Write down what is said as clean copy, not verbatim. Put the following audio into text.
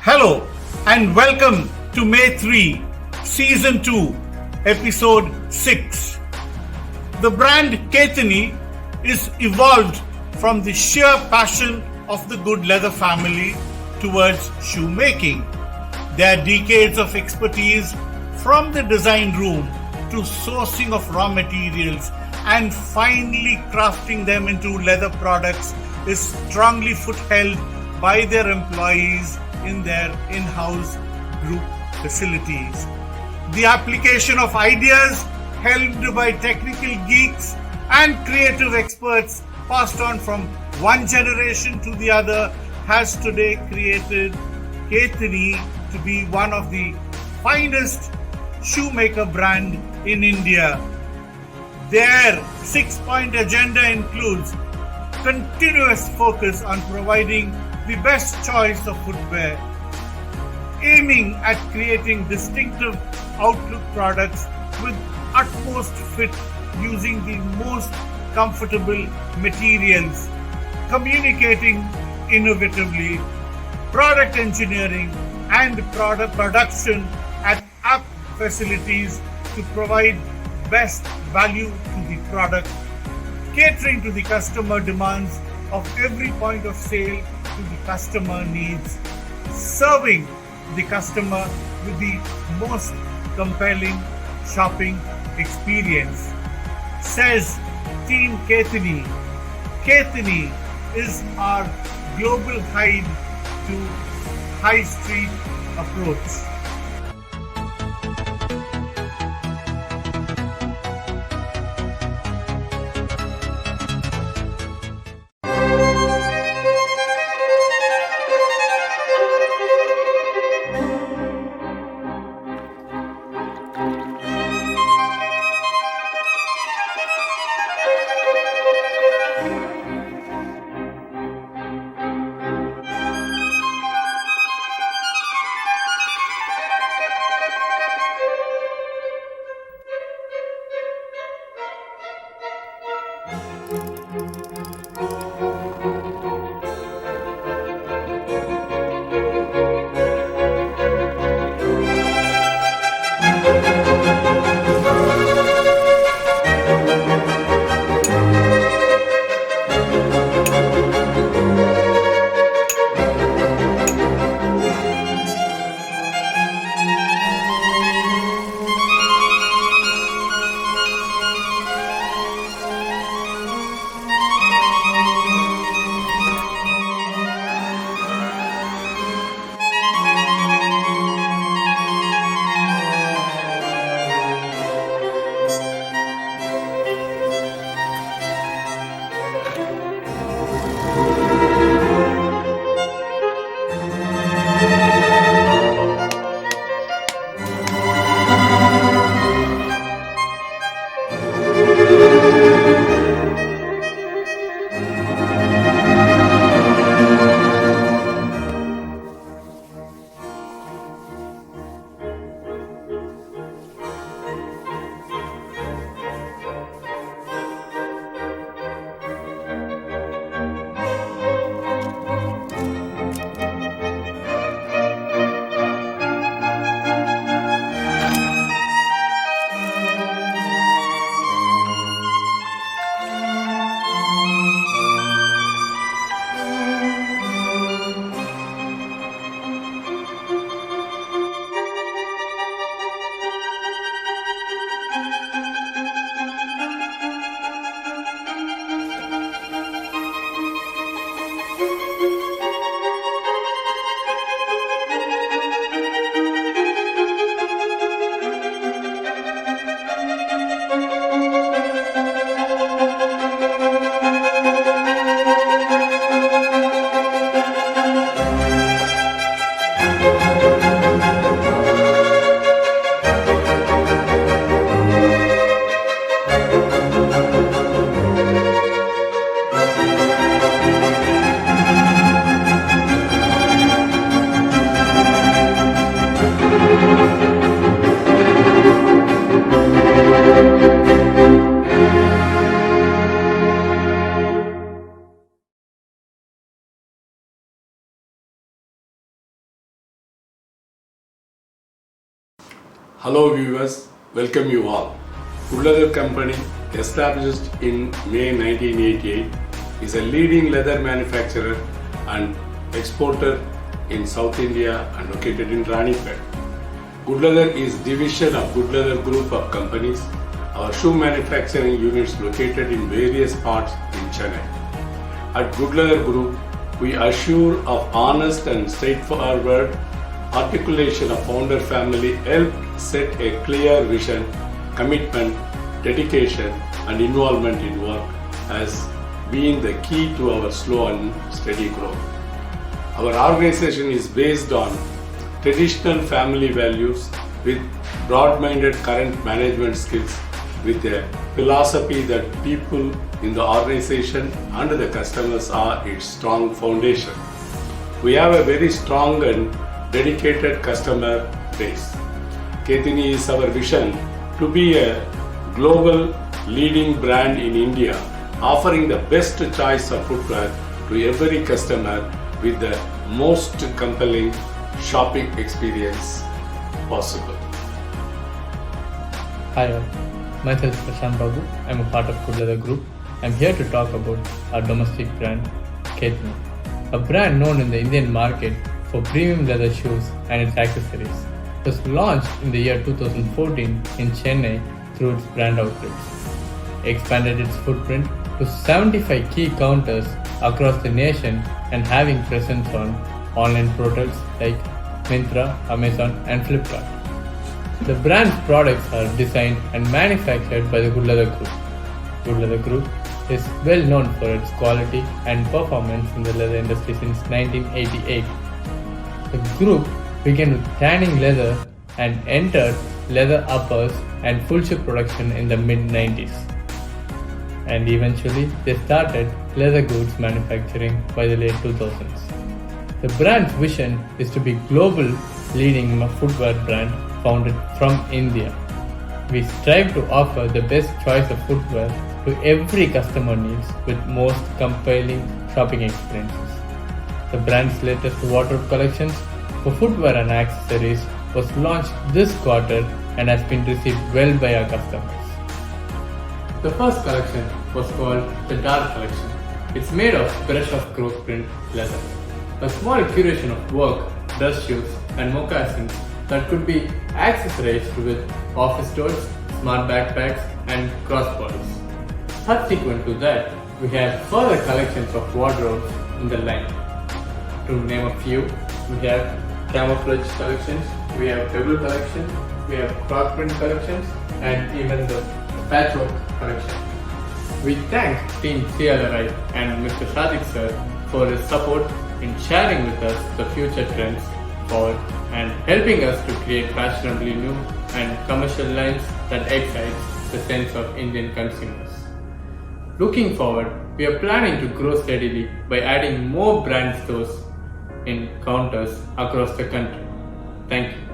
Hello and welcome to May 3, Season 2, Episode 6. The brand Ketani is evolved from the sheer passion of the good leather family towards shoemaking. Their decades of expertise from the design room to sourcing of raw materials and finally crafting them into leather products is strongly foot-held by their employees in their in-house group facilities. The application of ideas helped by technical geeks and creative experts passed on from one generation to the other has today created Ketani to be one of the finest shoemaker brand in India. Their 6-point agenda includes continuous focus on providing the best choice of footwear, aiming at creating distinctive outlook products with utmost fit using the most comfortable materials, communicating innovatively, product engineering and product production at app facilities to provide best value to the product, catering to the customer demands of every point of sale to the customer needs, serving the customer with the most compelling shopping experience. Says Team Ketani. Ketani is our global guide to high street approach. Hello viewers, welcome you all. Good Leather Company, established in May 1988, is a leading leather manufacturer and exporter in South India and located in Ranipet. Good Leather is division of Good Leather Group of companies. Our shoe manufacturing units located in various parts in Chennai. At Good Leather Group, we assure of honest and straightforward articulation of founder family help set a clear vision, commitment, dedication and involvement in work as being the key to our slow and steady growth. Our organization is based on traditional family values with broad-minded current management skills with a philosophy that people in the organization and the customers are its strong foundation. We have a very strong and dedicated customer base. Kethini is our vision to be a global leading brand in India, offering the best choice of footwear to every customer with the most compelling shopping experience possible. Hi all, myself Prashant Babu. I'm a part of Good Leather Group. I'm here to talk about our domestic brand, Kethini, a brand known in the Indian market for premium leather shoes and its accessories. It was launched in the year 2014 in Chennai through its brand outlets. It expanded its footprint to 75 key counters across the nation and having presence on online portals like Myntra, Amazon and Flipkart. The brand's products are designed and manufactured by the Good Leather Group. Good Leather Group is well known for its quality and performance in the leather industry since 1988. The group began with tanning leather and entered leather uppers and full shoe production in the mid-90s. And eventually they started leather goods manufacturing by the late 2000s. The brand's vision is to be global leading footwear brand founded from India. We strive to offer the best choice of footwear to every customer needs with most compelling shopping experiences. The brand's latest wardrobe collections for footwear and accessories was launched this quarter and has been received well by our customers. The first collection was called the Dark Collection. It's made of brush-off growth print leather. A small curation of work, dress shoes and moccasins that could be accessorized with office totes, smart backpacks and crossbodies. Subsequent to that, we have further collections of wardrobes in the line. To name a few, we have camouflage collections, we have pebble collections, we have cross print collections and even the patchwork collection. We thank Team CLRI and Mr. Shadik sir for his support in sharing with us the future trends forward and helping us to create fashionably new and commercial lines that excites the sense of Indian consumers. Looking forward, we are planning to grow steadily by adding more brand stores in counters across the country. Thank you.